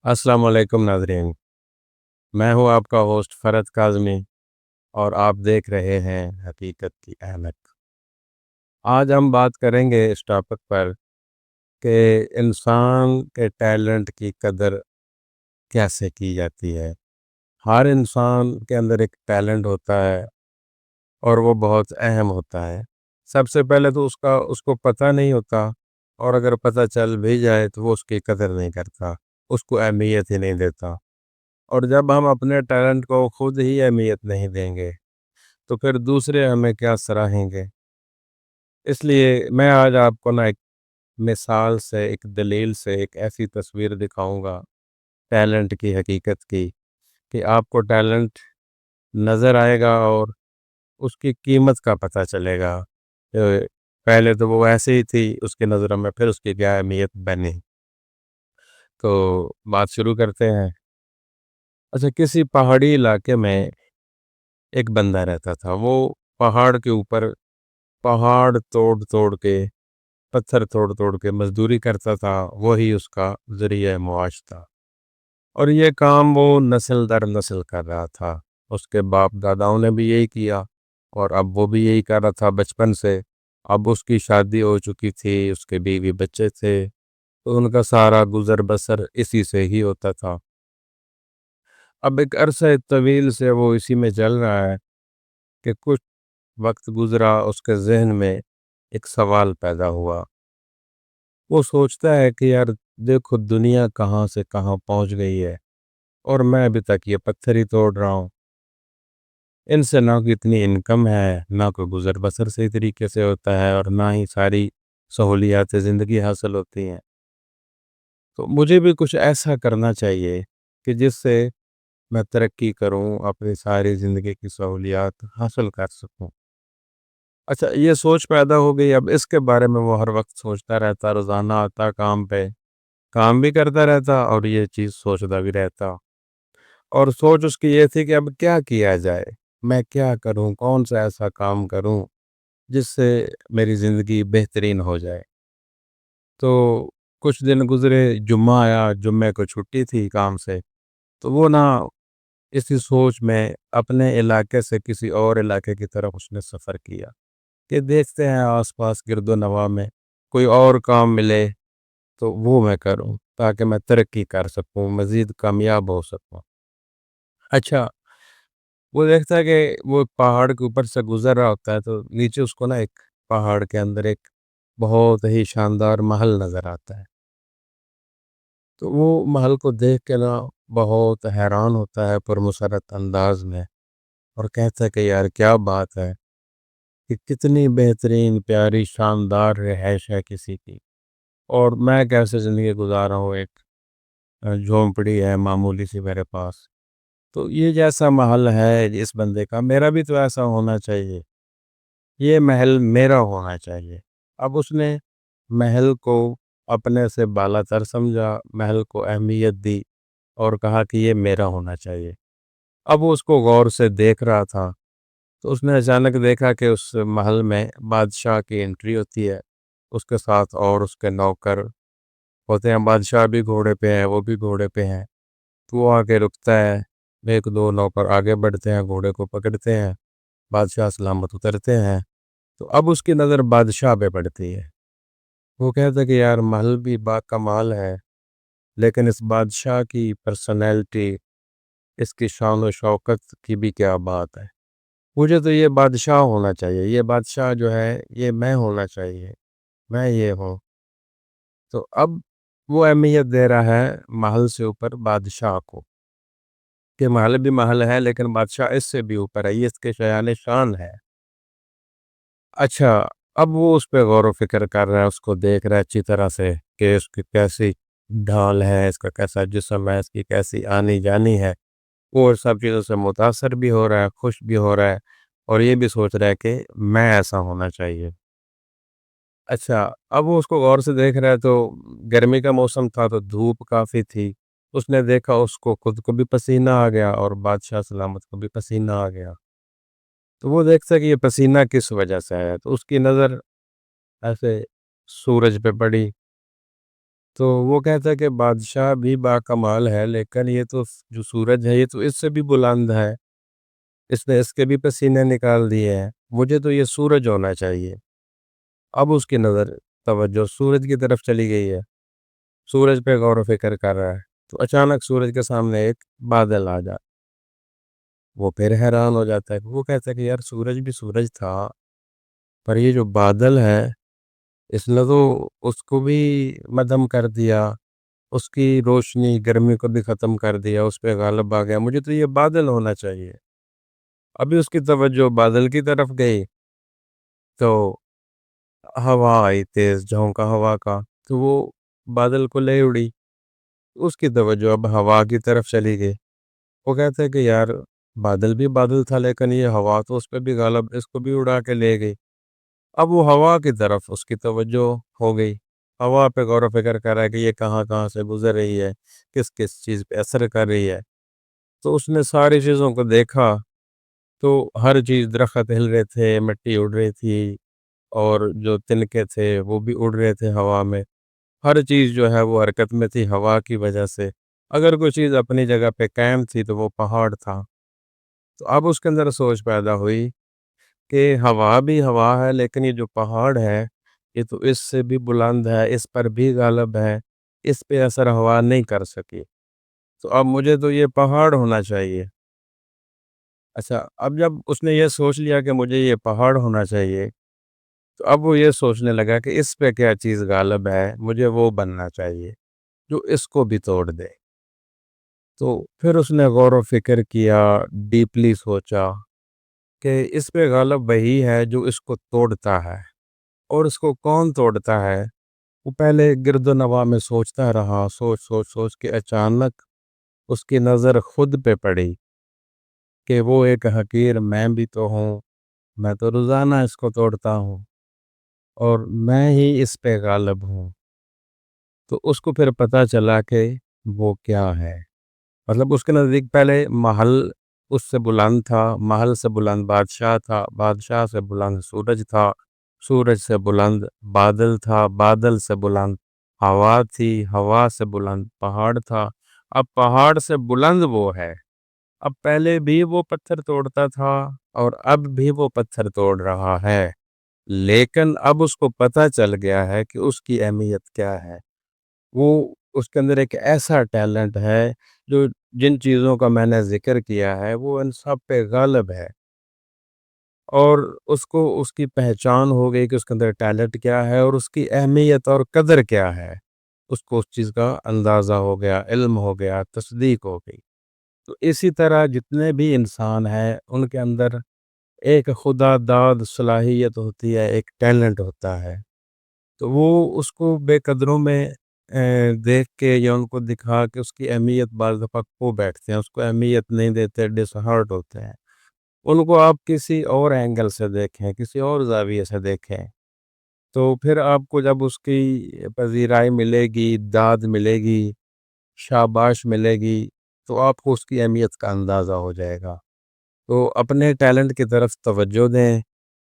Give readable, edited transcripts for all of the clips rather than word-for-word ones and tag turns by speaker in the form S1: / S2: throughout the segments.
S1: السلام علیکم ناظرین، میں ہوں آپ کا ہوسٹ فرد کاظمی اور آپ دیکھ رہے ہیں حقیقت کی اہمیت۔ آج ہم بات کریں گے اس ٹاپک پر کہ انسان کے ٹیلنٹ کی قدر کیسے کی جاتی ہے۔ ہر انسان کے اندر ایک ٹیلنٹ ہوتا ہے اور وہ بہت اہم ہوتا ہے۔ سب سے پہلے تو اس کو پتہ نہیں ہوتا، اور اگر پتہ چل بھی جائے تو وہ اس کی قدر نہیں کرتا، اس کو اہمیت ہی نہیں دیتا۔ اور جب ہم اپنے ٹیلنٹ کو خود ہی اہمیت نہیں دیں گے تو پھر دوسرے ہمیں کیا سراہیں گے۔ اس لیے میں آج آپ کو ایک مثال سے، ایک دلیل سے ایک ایسی تصویر دکھاؤں گا ٹیلنٹ کی حقیقت کی کہ آپ کو ٹیلنٹ نظر آئے گا اور اس کی قیمت کا پتہ چلے گا کہ پہلے تو وہ ایسے ہی تھی اس کی نظروں میں، پھر اس کی کیا اہمیت بنی۔ تو بات شروع کرتے ہیں۔ اچھا، کسی پہاڑی علاقے میں ایک بندہ رہتا تھا۔ وہ پہاڑ کے اوپر پہاڑ توڑ توڑ کے، پتھر توڑ توڑ کے مزدوری کرتا تھا، وہی اس کا ذریعہ معاش تھا، اور یہ کام وہ نسل در نسل کر رہا تھا۔ اس کے باپ داداؤں نے بھی یہی کیا اور اب وہ بھی یہی کر رہا تھا بچپن سے۔ اب اس کی شادی ہو چکی تھی، اس کے بیوی بچے تھے، تو ان کا سارا گزر بسر اسی سے ہی ہوتا تھا۔ اب ایک عرصہ طویل سے وہ اسی میں چل رہا ہے کہ کچھ وقت گزرا، اس کے ذہن میں ایک سوال پیدا ہوا۔ وہ سوچتا ہے کہ یار دیکھو، دنیا کہاں سے کہاں پہنچ گئی ہے اور میں ابھی تک یہ پتھر ہی توڑ رہا ہوں۔ ان سے نہ کوئی اتنی انکم ہے، نہ کوئی گزر بسر صحیح طریقے سے ہوتا ہے، اور نہ ہی ساری سہولیات زندگی حاصل ہوتی ہیں۔ تو مجھے بھی کچھ ایسا کرنا چاہیے کہ جس سے میں ترقی کروں، اپنی ساری زندگی کی سہولیات حاصل کر سکوں۔ اچھا، یہ سوچ پیدا ہو گئی۔ اب اس کے بارے میں وہ ہر وقت سوچتا رہتا، روزانہ آتا کام پہ، کام بھی کرتا رہتا اور یہ چیز سوچتا بھی رہتا۔ اور سوچ اس کی یہ تھی کہ اب کیا کیا جائے، میں کیا کروں، کون سا ایسا کام کروں جس سے میری زندگی بہترین ہو جائے۔ تو کچھ دن گزرے، جمعہ آیا، جمعے کو چھٹی تھی کام سے، تو وہ اسی سوچ میں اپنے علاقے سے کسی اور علاقے کی طرف اس نے سفر کیا کہ دیکھتے ہیں آس پاس گرد و نواح میں کوئی اور کام ملے تو وہ میں کروں، تاکہ میں ترقی کر سکوں، مزید کامیاب ہو سکوں۔ اچھا، وہ دیکھتا ہے کہ وہ پہاڑ کے اوپر سے گزر رہا ہوتا ہے تو نیچے اس کو ایک پہاڑ کے اندر ایک بہت ہی شاندار محل نظر آتا ہے۔ تو وہ محل کو دیکھ کے بہت حیران ہوتا ہے پرمسرت انداز میں، اور کہتا ہے کہ یار کیا بات ہے کہ کتنی بہترین پیاری شاندار رہائش ہے کسی کی، اور میں کیسے زندگی گزار رہا ہوں، ایک جھونپڑی ہے معمولی سی میرے پاس۔ تو یہ جیسا محل ہے اس بندے کا، میرا بھی تو ایسا ہونا چاہیے، یہ محل میرا ہونا چاہیے۔ اب اس نے محل کو اپنے سے بالا تر سمجھا، محل کو اہمیت دی اور کہا کہ یہ میرا ہونا چاہیے۔ اب وہ اس کو غور سے دیکھ رہا تھا تو اس نے اچانک دیکھا کہ اس محل میں بادشاہ کی انٹری ہوتی ہے، اس کے ساتھ اور اس کے نوکر ہوتے ہیں۔ بادشاہ بھی گھوڑے پہ ہیں، وہ بھی گھوڑے پہ ہیں۔ تو وہ آ کے رکتا ہے، ایک دو نوکر آگے بڑھتے ہیں، گھوڑے کو پکڑتے ہیں، بادشاہ سلامت اترتے ہیں۔ تو اب اس کی نظر بادشاہ پہ پڑتی ہے۔ وہ کہتا ہے کہ یار محل بھی با کمال ہے، لیکن اس بادشاہ کی پرسنالٹی، اس کی شان و شوکت کی بھی کیا بات ہے۔ مجھے تو یہ بادشاہ ہونا چاہیے، یہ بادشاہ جو ہے یہ میں ہونا چاہیے، میں یہ ہوں۔ تو اب وہ اہمیت دے رہا ہے محل سے اوپر بادشاہ کو، کہ محل بھی محل ہے لیکن بادشاہ اس سے بھی اوپر ہے، یہ اس کے شایان شان ہے۔ اچھا، اب وہ اس پہ غور و فکر کر رہا ہے، اس کو دیکھ رہا ہے اچھی طرح سے کہ اس کی کیسی ڈھال ہے، اس کا کیسا جسم ہے، اس کی کیسی آنی جانی ہے۔ وہ سب چیزوں سے متاثر بھی ہو رہا ہے، خوش بھی ہو رہا ہے، اور یہ بھی سوچ رہا ہے کہ میں ایسا ہونا چاہیے۔ اچھا، اب وہ اس کو غور سے دیکھ رہا ہے تو گرمی کا موسم تھا تو دھوپ کافی تھی۔ اس نے دیکھا اس کو خود کو بھی پسینہ آ گیا اور بادشاہ سلامت کو بھی پسینہ آ گیا۔ تو وہ دیکھتا ہے کہ یہ پسینہ کس وجہ سے ہے، تو اس کی نظر ایسے سورج پہ پڑی، تو وہ کہتا ہے کہ بادشاہ بھی باکمال ہے، لیکن یہ تو جو سورج ہے یہ تو اس سے بھی بلند ہے، اس نے اس کے بھی پسینے نکال دیے ہیں، مجھے تو یہ سورج ہونا چاہیے۔ اب اس کی نظر توجہ سورج کی طرف چلی گئی ہے، سورج پہ غور و فکر کر رہا ہے، تو اچانک سورج کے سامنے ایک بادل آ جاتا، وہ پھر حیران ہو جاتا ہے، وہ کہتا ہے کہ یار سورج بھی سورج تھا، پر یہ جو بادل ہے اس نے تو اس کو بھی مدھم کر دیا، اس کی روشنی گرمی کو بھی ختم کر دیا، اس پہ غالب آ گیا، مجھے تو یہ بادل ہونا چاہیے۔ ابھی اس کی توجہ بادل کی طرف گئی تو ہوا آئی، تیز جھونکا ہوا کا، تو وہ بادل کو لے اڑی، اس کی توجہ اب ہوا کی طرف چلی گئی۔ وہ کہتے ہیں کہ یار بادل بھی بادل تھا، لیکن یہ ہوا تو اس پہ بھی غالب، اس کو بھی اڑا کے لے گئی۔ اب وہ ہوا کی طرف اس کی توجہ ہو گئی، ہوا پہ غور و فکر کر رہا ہے کہ یہ کہاں کہاں سے گزر رہی ہے، کس کس چیز پہ اثر کر رہی ہے۔ تو اس نے ساری چیزوں کو دیکھا، تو ہر چیز، درخت ہل رہے تھے، مٹی اڑ رہی تھی، اور جو تنکے تھے وہ بھی اڑ رہے تھے ہوا میں، ہر چیز جو ہے وہ حرکت میں تھی ہوا کی وجہ سے۔ اگر کوئی چیز اپنی جگہ پہ قائم تھی تو وہ پہاڑ تھا۔ تو اب اس کے اندر سوچ پیدا ہوئی کہ ہوا بھی ہوا ہے، لیکن یہ جو پہاڑ ہے یہ تو اس سے بھی بلند ہے، اس پر بھی غالب ہے، اس پہ اثر ہوا نہیں کر سکی، تو اب مجھے تو یہ پہاڑ ہونا چاہیے۔ اچھا، اب جب اس نے یہ سوچ لیا کہ مجھے یہ پہاڑ ہونا چاہیے، تو اب وہ یہ سوچنے لگا کہ اس پہ کیا چیز غالب ہے، مجھے وہ بننا چاہیے جو اس کو بھی توڑ دے۔ تو پھر اس نے غور و فکر کیا، ڈیپلی سوچا کہ اس پہ غالب وہی ہے جو اس کو توڑتا ہے، اور اس کو کون توڑتا ہے؟ وہ پہلے گرد و نواح میں سوچتا رہا، سوچ سوچ سوچ کے اچانک اس کی نظر خود پہ پڑی کہ وہ ایک حقیر میں بھی تو ہوں، میں تو روزانہ اس کو توڑتا ہوں، اور میں ہی اس پہ غالب ہوں۔ تو اس کو پھر پتہ چلا کہ وہ کیا ہے، مطلب اس کے نزدیک پہلے محل اس سے بلند تھا، محل سے بلند بادشاہ تھا، بادشاہ سے بلند سورج تھا، سورج سے بلند بادل تھا، بادل سے بلند ہوا تھی، ہوا سے بلند پہاڑ تھا، اب پہاڑ سے بلند وہ ہے۔ اب پہلے بھی وہ پتھر توڑتا تھا اور اب بھی وہ پتھر توڑ رہا ہے، لیکن اب اس کو پتہ چل گیا ہے کہ اس کی اہمیت کیا ہے۔ وہ اس کے اندر ایک ایسا ٹیلنٹ ہے جو جن چیزوں کا میں نے ذکر کیا ہے وہ ان سب پہ غالب ہے، اور اس کو اس کی پہچان ہو گئی کہ اس کے اندر ٹیلنٹ کیا ہے اور اس کی اہمیت اور قدر کیا ہے، اس کو اس چیز کا اندازہ ہو گیا، علم ہو گیا، تصدیق ہو گئی۔ تو اسی طرح جتنے بھی انسان ہیں ان کے اندر ایک خدا داد صلاحیت ہوتی ہے، ایک ٹیلنٹ ہوتا ہے، تو وہ اس کو بے قدروں میں دیکھ کے یا ان کو دکھا کے اس کی اہمیت بعض دفعہ کھو بیٹھتے ہیں، اس کو اہمیت نہیں دیتے، ڈس ہارٹ ہوتے ہیں۔ ان کو آپ کسی اور اینگل سے دیکھیں، کسی اور زاویے سے دیکھیں، تو پھر آپ کو جب اس کی پذیرائی ملے گی، داد ملے گی، شاباش ملے گی، تو آپ کو اس کی اہمیت کا اندازہ ہو جائے گا۔ تو اپنے ٹیلنٹ کی طرف توجہ دیں،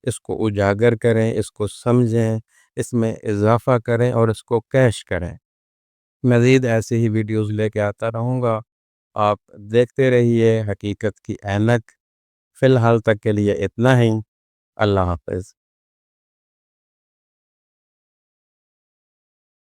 S1: اس کو اجاگر کریں، اس کو سمجھیں، اس میں اضافہ کریں اور اس کو کیش کریں۔ مزید ایسے ہی ویڈیوز لے کے آتا رہوں گا، آپ دیکھتے رہیے حقیقت کی اینک۔ فی الحال تک کے لیے اتنا ہی، اللہ حافظ۔